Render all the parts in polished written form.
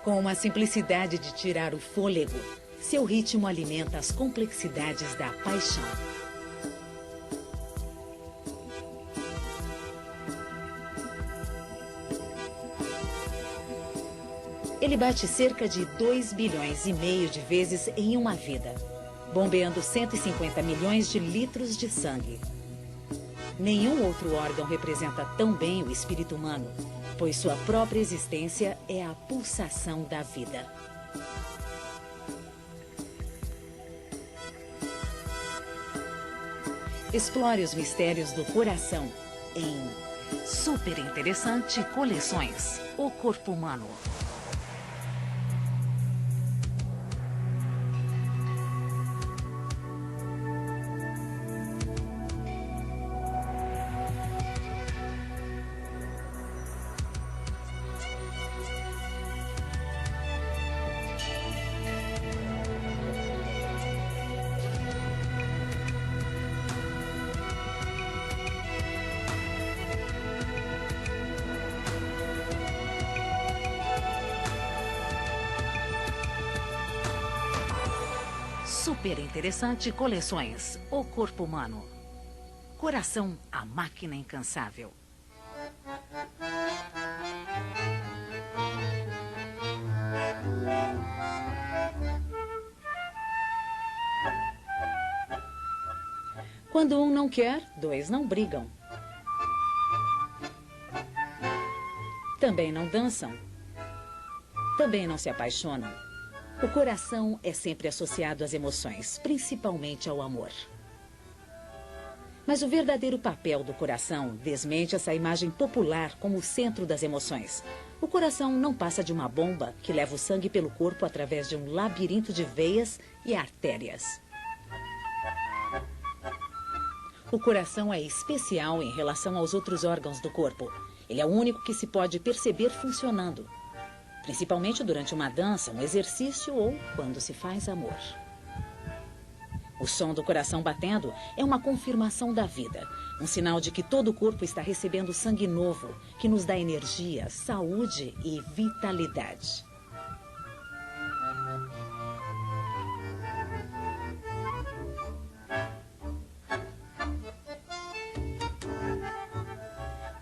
Com uma simplicidade de tirar o fôlego, seu ritmo alimenta as complexidades da paixão. Ele bate cerca de 2,5 bilhões de vezes em uma vida, bombeando 150 milhões de litros de sangue. Nenhum outro órgão representa tão bem o espírito humano, pois sua própria existência é a pulsação da vida. Explore os mistérios do coração em Super Interessante Coleções: O Corpo Humano. Super Interessante Coleções: O Corpo Humano. Coração, a máquina incansável. Quando um não quer, dois não brigam. Também não dançam. Também não se apaixonam. O coração é sempre associado às emoções, principalmente ao amor. Mas o verdadeiro papel do coração desmente essa imagem popular como o centro das emoções. O coração não passa de uma bomba que leva o sangue pelo corpo através de um labirinto de veias e artérias. O coração é especial em relação aos outros órgãos do corpo. Ele é o único que se pode perceber funcionando, principalmente durante uma dança, um exercício ou quando se faz amor. O som do coração batendo é uma confirmação da vida, um sinal de que todo o corpo está recebendo sangue novo, que nos dá energia, saúde e vitalidade.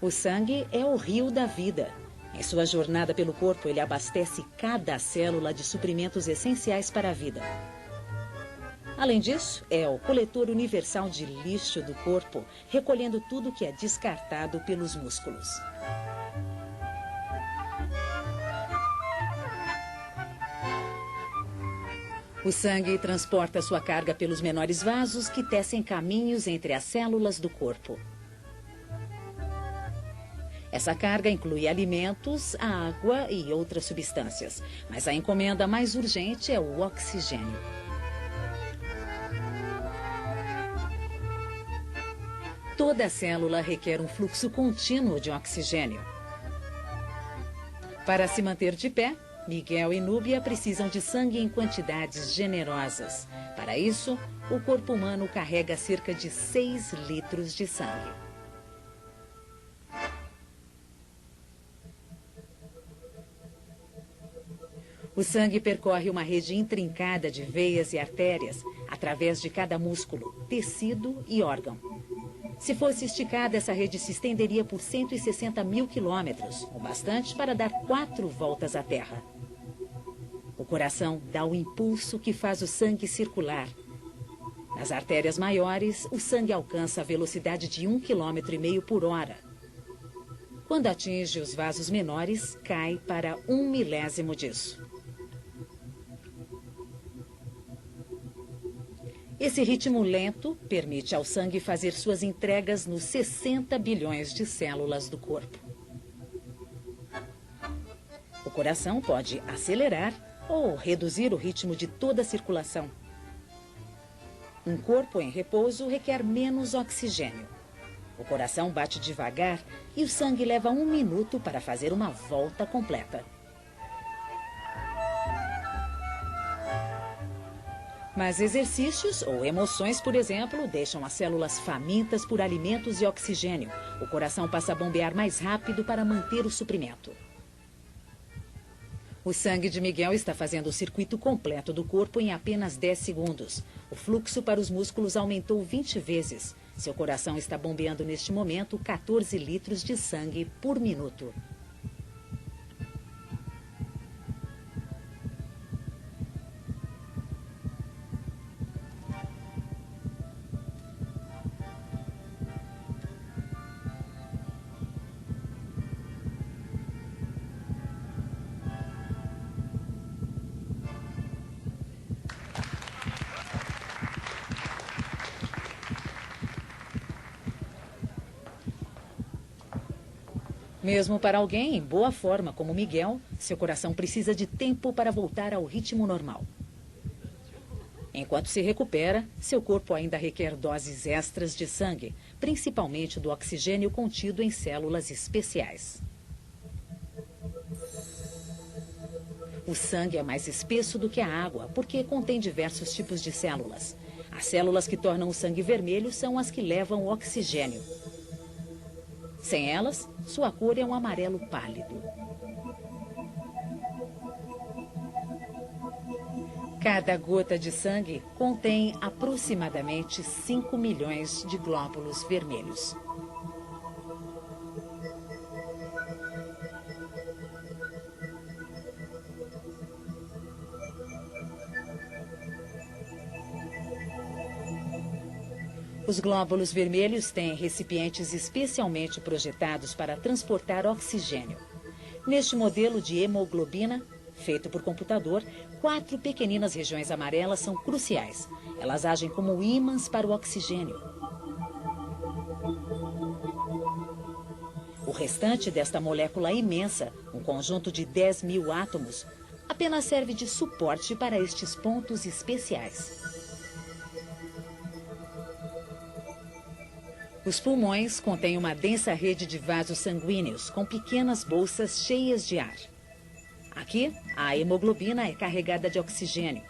O sangue é o rio da vida. Em sua jornada pelo corpo, ele abastece cada célula de suprimentos essenciais para a vida. Além disso, é o coletor universal de lixo do corpo, recolhendo tudo que é descartado pelos músculos. O sangue transporta sua carga pelos menores vasos que tecem caminhos entre as células do corpo. Essa carga inclui alimentos, água e outras substâncias. Mas a encomenda mais urgente é o oxigênio. Toda célula requer um fluxo contínuo de oxigênio. Para se manter de pé, Miguel e Núbia precisam de sangue em quantidades generosas. Para isso, o corpo humano carrega cerca de 6 litros de sangue. O sangue percorre uma rede intrincada de veias e artérias através de cada músculo, tecido e órgão. Se fosse esticada, essa rede se estenderia por 160 mil quilômetros, o bastante para dar 4 voltas à Terra. O coração dá o impulso que faz o sangue circular. Nas artérias maiores, o sangue alcança a velocidade de 1,5 km por hora. Quando atinge os vasos menores, cai para 1 milésimo disso. Esse ritmo lento permite ao sangue fazer suas entregas nos 60 bilhões de células do corpo. O coração pode acelerar ou reduzir o ritmo de toda a circulação. Um corpo em repouso requer menos oxigênio. O coração bate devagar e o sangue leva 1 minuto para fazer uma volta completa. Mas exercícios ou emoções, por exemplo, deixam as células famintas por alimentos e oxigênio. O coração passa a bombear mais rápido para manter o suprimento. O sangue de Miguel está fazendo o circuito completo do corpo em apenas 10 segundos. O fluxo para os músculos aumentou 20 vezes. Seu coração está bombeando neste momento 14 litros de sangue por minuto. Mesmo para alguém em boa forma como Miguel, seu coração precisa de tempo para voltar ao ritmo normal. Enquanto se recupera, seu corpo ainda requer doses extras de sangue, principalmente do oxigênio contido em células especiais. O sangue é mais espesso do que a água, porque contém diversos tipos de células. As células que tornam o sangue vermelho são as que levam o oxigênio. Sem elas, sua cor é um amarelo pálido. Cada gota de sangue contém aproximadamente 5 milhões de glóbulos vermelhos. Os glóbulos vermelhos têm recipientes especialmente projetados para transportar oxigênio. Neste modelo de hemoglobina, feito por computador, 4 pequeninas regiões amarelas são cruciais. Elas agem como ímãs para o oxigênio. O restante desta molécula imensa, um conjunto de 10 mil átomos, apenas serve de suporte para estes pontos especiais. Os pulmões contêm uma densa rede de vasos sanguíneos com pequenas bolsas cheias de ar. Aqui, a hemoglobina é carregada de oxigênio.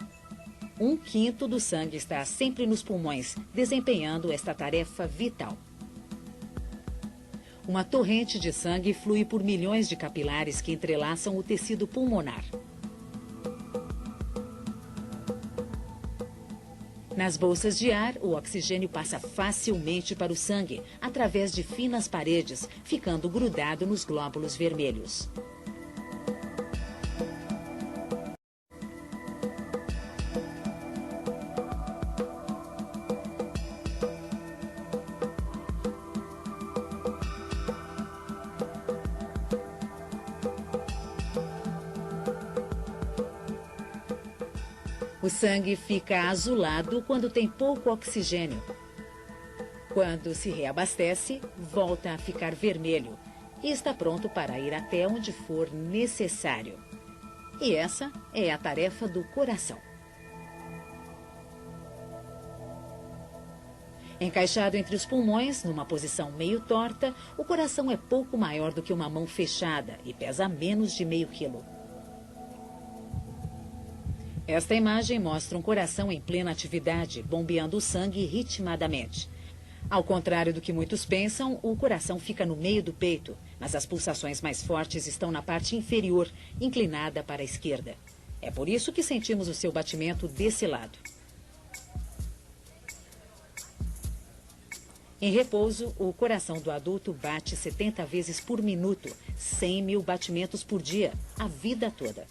1/5 do sangue está sempre nos pulmões, desempenhando esta tarefa vital. Uma torrente de sangue flui por milhões de capilares que entrelaçam o tecido pulmonar. Nas bolsas de ar, o oxigênio passa facilmente para o sangue, através de finas paredes, ficando grudado nos glóbulos vermelhos. O sangue fica azulado quando tem pouco oxigênio. Quando se reabastece, volta a ficar vermelho e está pronto para ir até onde for necessário. E essa é a tarefa do coração. Encaixado entre os pulmões, numa posição meio torta, o coração é pouco maior do que uma mão fechada e pesa menos de meio quilo. Esta imagem mostra um coração em plena atividade, bombeando o sangue ritmadamente. Ao contrário do que muitos pensam, o coração fica no meio do peito, mas as pulsações mais fortes estão na parte inferior, inclinada para a esquerda. É por isso que sentimos o seu batimento desse lado. Em repouso, o coração do adulto bate 70 vezes por minuto, 100 mil batimentos por dia, a vida toda.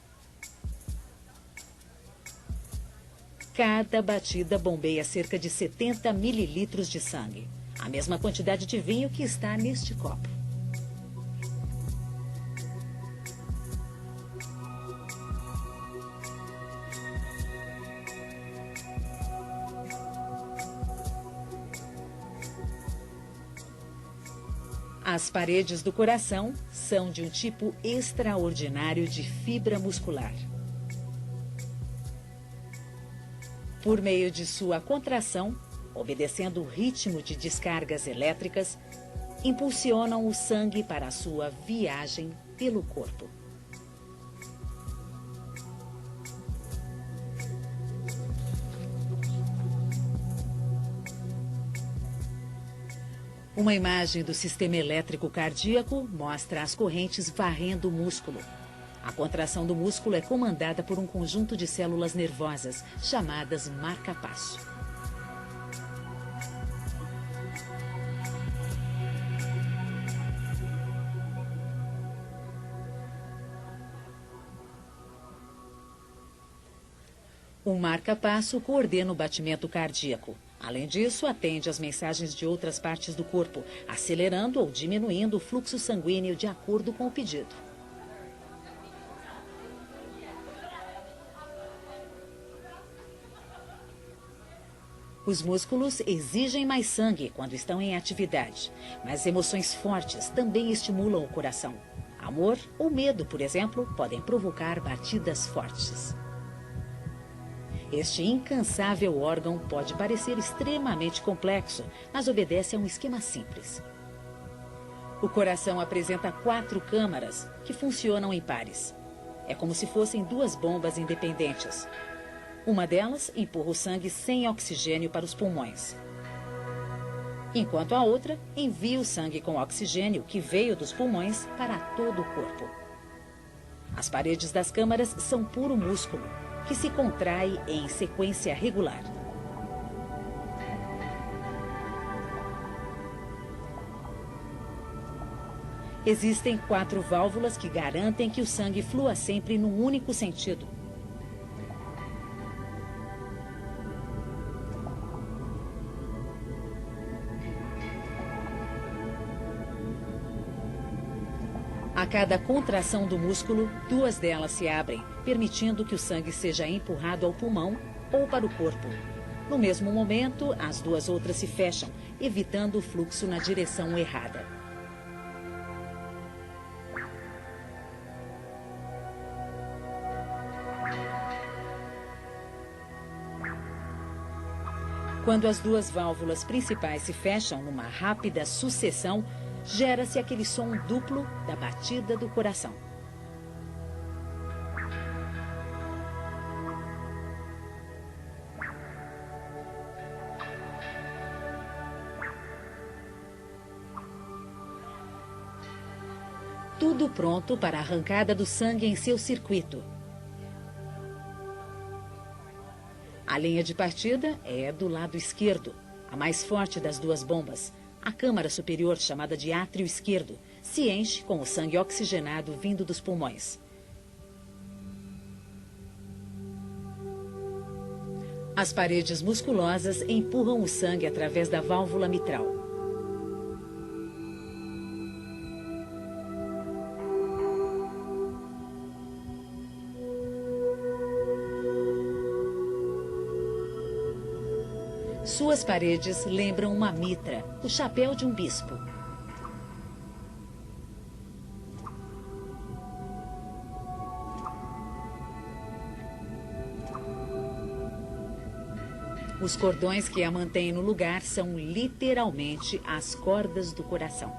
Cada batida bombeia cerca de 70 mililitros de sangue, a mesma quantidade de vinho que está neste copo. As paredes do coração são de um tipo extraordinário de fibra muscular. Por meio de sua contração, obedecendo o ritmo de descargas elétricas, impulsionam o sangue para a sua viagem pelo corpo. Uma imagem do sistema elétrico cardíaco mostra as correntes varrendo o músculo. A contração do músculo é comandada por um conjunto de células nervosas, chamadas marca-passo. O marca-passo coordena o batimento cardíaco. Além disso, atende às mensagens de outras partes do corpo, acelerando ou diminuindo o fluxo sanguíneo de acordo com o pedido. Os músculos exigem mais sangue quando estão em atividade, mas emoções fortes também estimulam o coração. Amor ou medo, por exemplo, podem provocar batidas fortes. Este incansável órgão pode parecer extremamente complexo, mas obedece a um esquema simples. O coração apresenta 4 câmaras que funcionam em pares. É como se fossem 2 bombas independentes. Uma delas empurra o sangue sem oxigênio para os pulmões, enquanto a outra envia o sangue com oxigênio que veio dos pulmões para todo o corpo. As paredes das câmaras são puro músculo, que se contrai em sequência regular. Existem 4 válvulas que garantem que o sangue flua sempre num único sentido. A cada contração do músculo, 2 delas se abrem, permitindo que o sangue seja empurrado ao pulmão ou para o corpo. No mesmo momento, as 2 outras se fecham, evitando o fluxo na direção errada. Quando as 2 válvulas principais se fecham numa rápida sucessão, gera-se aquele som duplo da batida do coração. Tudo pronto para a arrancada do sangue em seu circuito. A linha de partida é do lado esquerdo, a mais forte das 2 bombas. A câmara superior, chamada de átrio esquerdo, se enche com o sangue oxigenado vindo dos pulmões. As paredes musculosas empurram o sangue através da válvula mitral. Suas paredes lembram uma mitra, o chapéu de um bispo. Os cordões que a mantêm no lugar são literalmente as cordas do coração.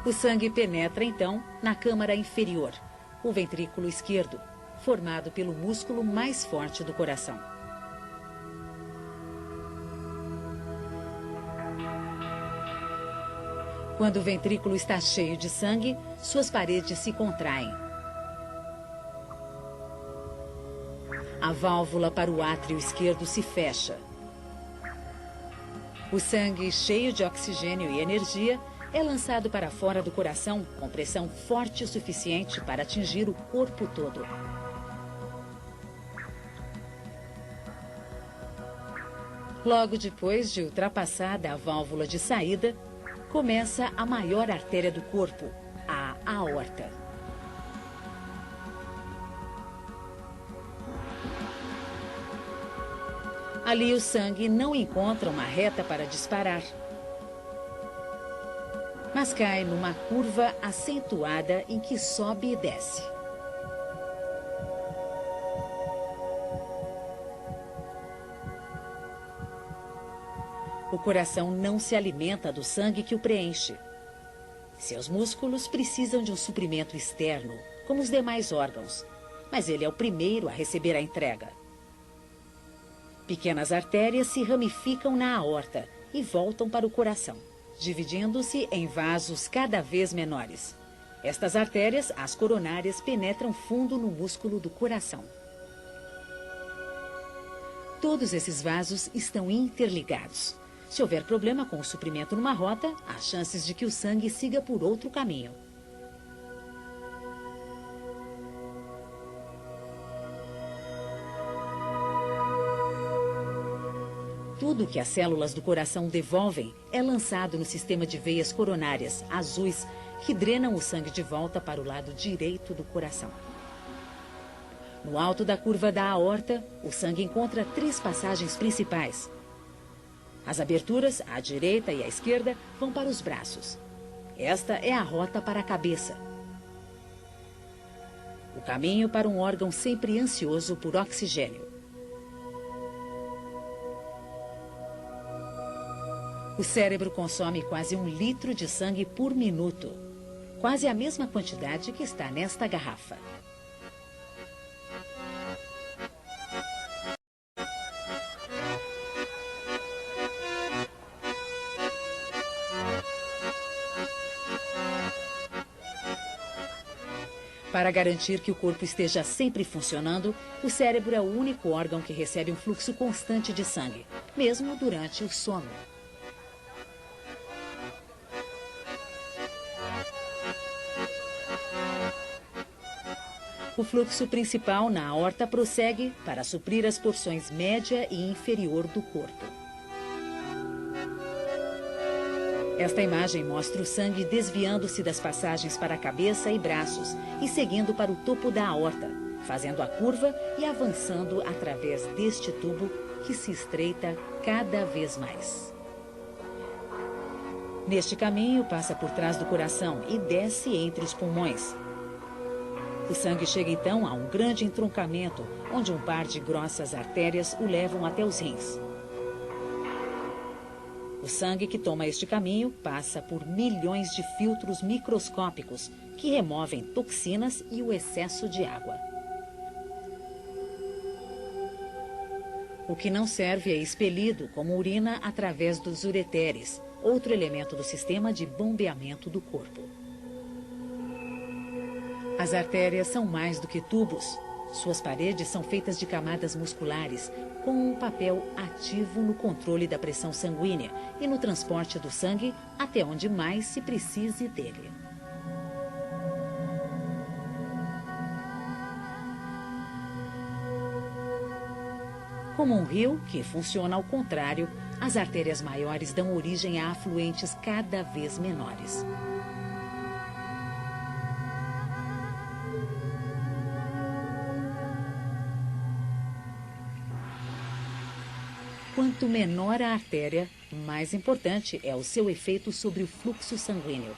O sangue penetra, então, na câmara inferior, o ventrículo esquerdo, formado pelo músculo mais forte do coração. Quando o ventrículo está cheio de sangue, suas paredes se contraem. A válvula para o átrio esquerdo se fecha. O sangue, cheio de oxigênio e energia, é lançado para fora do coração com pressão forte o suficiente para atingir o corpo todo. Logo depois de ultrapassada a válvula de saída, começa a maior artéria do corpo, a aorta. Ali o sangue não encontra uma reta para disparar, mas cai numa curva acentuada em que sobe e desce. O coração não se alimenta do sangue que o preenche. Seus músculos precisam de um suprimento externo, como os demais órgãos, mas ele é o primeiro a receber a entrega. Pequenas artérias se ramificam na aorta e voltam para o coração, dividindo-se em vasos cada vez menores. Estas artérias, as coronárias, penetram fundo no músculo do coração. Todos esses vasos estão interligados. Se houver problema com o suprimento numa rota, há chances de que o sangue siga por outro caminho. Tudo que as células do coração devolvem é lançado no sistema de veias coronárias azuis, que drenam o sangue de volta para o lado direito do coração. No alto da curva da aorta, o sangue encontra 3 passagens principais. As aberturas, à direita e à esquerda, vão para os braços. Esta é a rota para a cabeça. O caminho para um órgão sempre ansioso por oxigênio. O cérebro consome quase 1 litro de sangue por minuto. Quase a mesma quantidade que está nesta garrafa. Para garantir que o corpo esteja sempre funcionando, o cérebro é o único órgão que recebe um fluxo constante de sangue, mesmo durante o sono. O fluxo principal na aorta prossegue para suprir as porções média e inferior do corpo. Esta imagem mostra o sangue desviando-se das passagens para a cabeça e braços e seguindo para o topo da aorta, fazendo a curva e avançando através deste tubo que se estreita cada vez mais. Neste caminho, passa por trás do coração e desce entre os pulmões. O sangue chega então a um grande entroncamento, onde um par de grossas artérias o levam até os rins. O sangue que toma este caminho passa por milhões de filtros microscópicos que removem toxinas e o excesso de água. O que não serve é expelido como urina através dos ureteres, outro elemento do sistema de bombeamento do corpo. As artérias são mais do que tubos. Suas paredes são feitas de camadas musculares, com um papel ativo no controle da pressão sanguínea e no transporte do sangue até onde mais se precise dele. Como um rio que funciona ao contrário, as artérias maiores dão origem a afluentes cada vez menores. Quanto menor a artéria, mais importante é o seu efeito sobre o fluxo sanguíneo.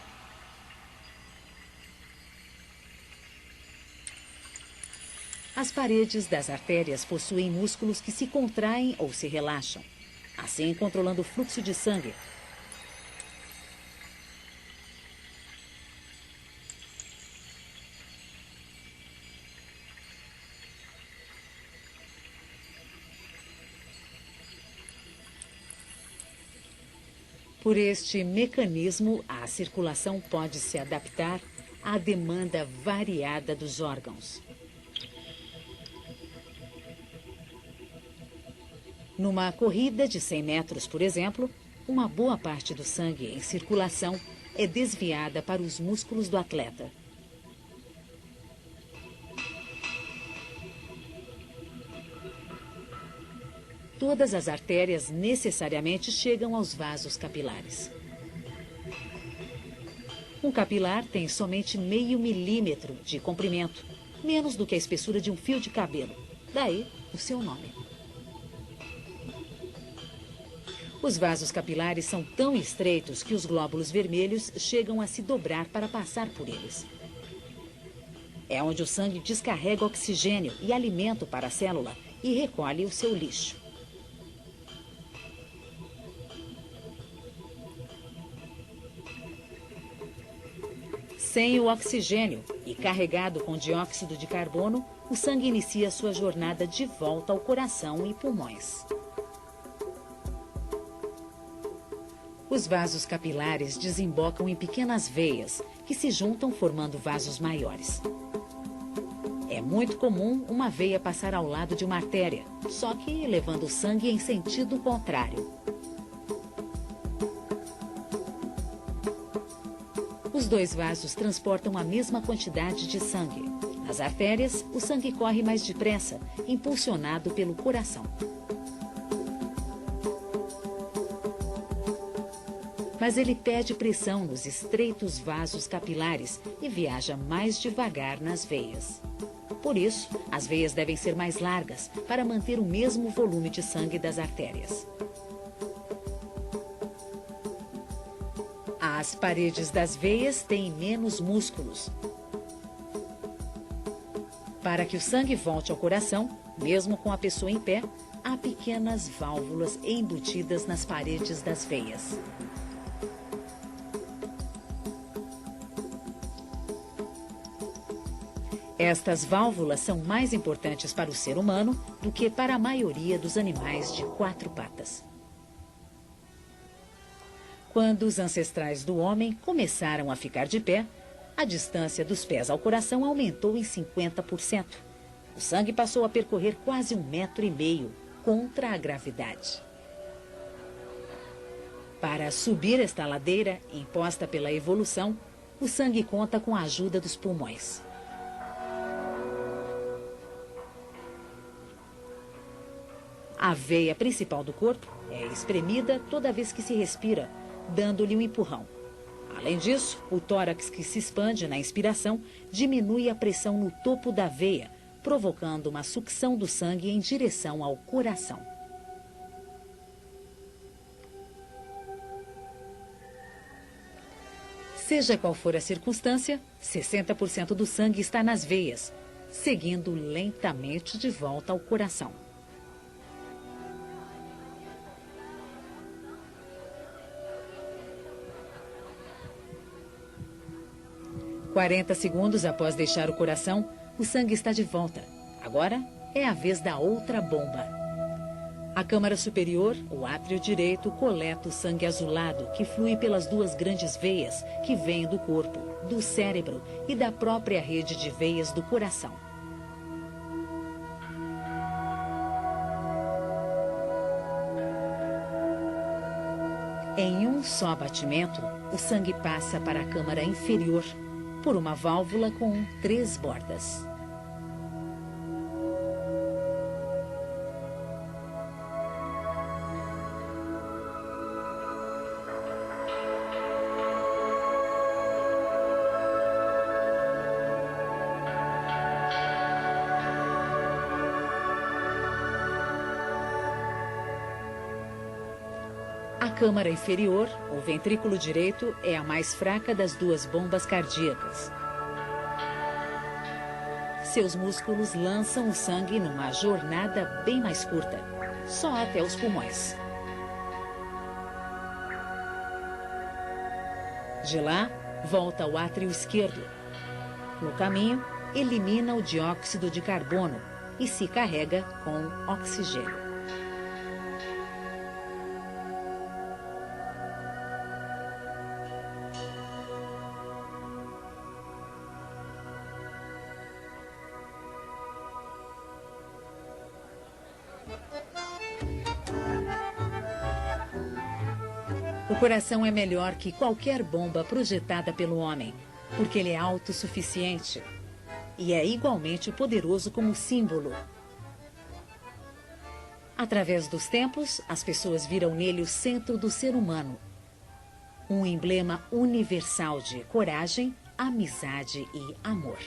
As paredes das artérias possuem músculos que se contraem ou se relaxam, assim controlando o fluxo de sangue. Por este mecanismo, a circulação pode se adaptar à demanda variada dos órgãos. Numa corrida de 100 metros, por exemplo, uma boa parte do sangue em circulação é desviada para os músculos do atleta. Todas as artérias necessariamente chegam aos vasos capilares. Um capilar tem somente meio milímetro de comprimento, menos do que a espessura de um fio de cabelo. Daí o seu nome. Os vasos capilares são tão estreitos que os glóbulos vermelhos chegam a se dobrar para passar por eles. É onde o sangue descarrega oxigênio e alimento para a célula e recolhe o seu lixo. Sem o oxigênio, E carregado com dióxido de carbono, o sangue inicia sua jornada de volta ao coração e pulmões. Os vasos capilares desembocam em pequenas veias, que se juntam formando vasos maiores. É muito comum uma veia passar ao lado de uma artéria, só que levando o sangue em sentido contrário. Os dois vasos transportam a mesma quantidade de sangue. Nas artérias, o sangue corre mais depressa, impulsionado pelo coração. Mas ele pede pressão nos estreitos vasos capilares e viaja mais devagar nas veias. Por isso, as veias devem ser mais largas para manter o mesmo volume de sangue das artérias. As paredes das veias têm menos músculos. Para que o sangue volte ao coração, mesmo com a pessoa em pé, há pequenas válvulas embutidas nas paredes das veias. Estas válvulas são mais importantes para o ser humano do que para a maioria dos animais de 4 patas. Quando os ancestrais do homem começaram a ficar de pé, a distância dos pés ao coração aumentou em 50%. O sangue passou a percorrer quase 1,5 metros contra a gravidade. Para subir esta ladeira, imposta pela evolução, o sangue conta com a ajuda dos pulmões. A veia principal do corpo é espremida toda vez que se respira, dando-lhe um empurrão. Além disso, o tórax que se expande na inspiração diminui a pressão no topo da veia, provocando uma sucção do sangue em direção ao coração. Seja qual for a circunstância, 60% do sangue está nas veias, seguindo lentamente de volta ao coração. "40 segundos após deixar o coração, o sangue está de volta. Agora é a vez da outra bomba. A câmara superior, o átrio direito, coleta o sangue azulado que flui pelas 2 grandes veias que vêm do corpo, do cérebro e da própria rede de veias do coração. Em um só batimento, o sangue passa para a câmara inferior, por uma válvula com 3 bordas. A câmara inferior, o ventrículo direito, é a mais fraca das 2 bombas cardíacas. Seus músculos lançam o sangue numa jornada bem mais curta, só até os pulmões. De lá, volta ao átrio esquerdo. No caminho, elimina o dióxido de carbono e se carrega com oxigênio. O coração é melhor que qualquer bomba projetada pelo homem, porque ele é autossuficiente e é igualmente poderoso como símbolo. Através dos tempos, as pessoas viram nele o centro do ser humano, um emblema universal de coragem, amizade e amor.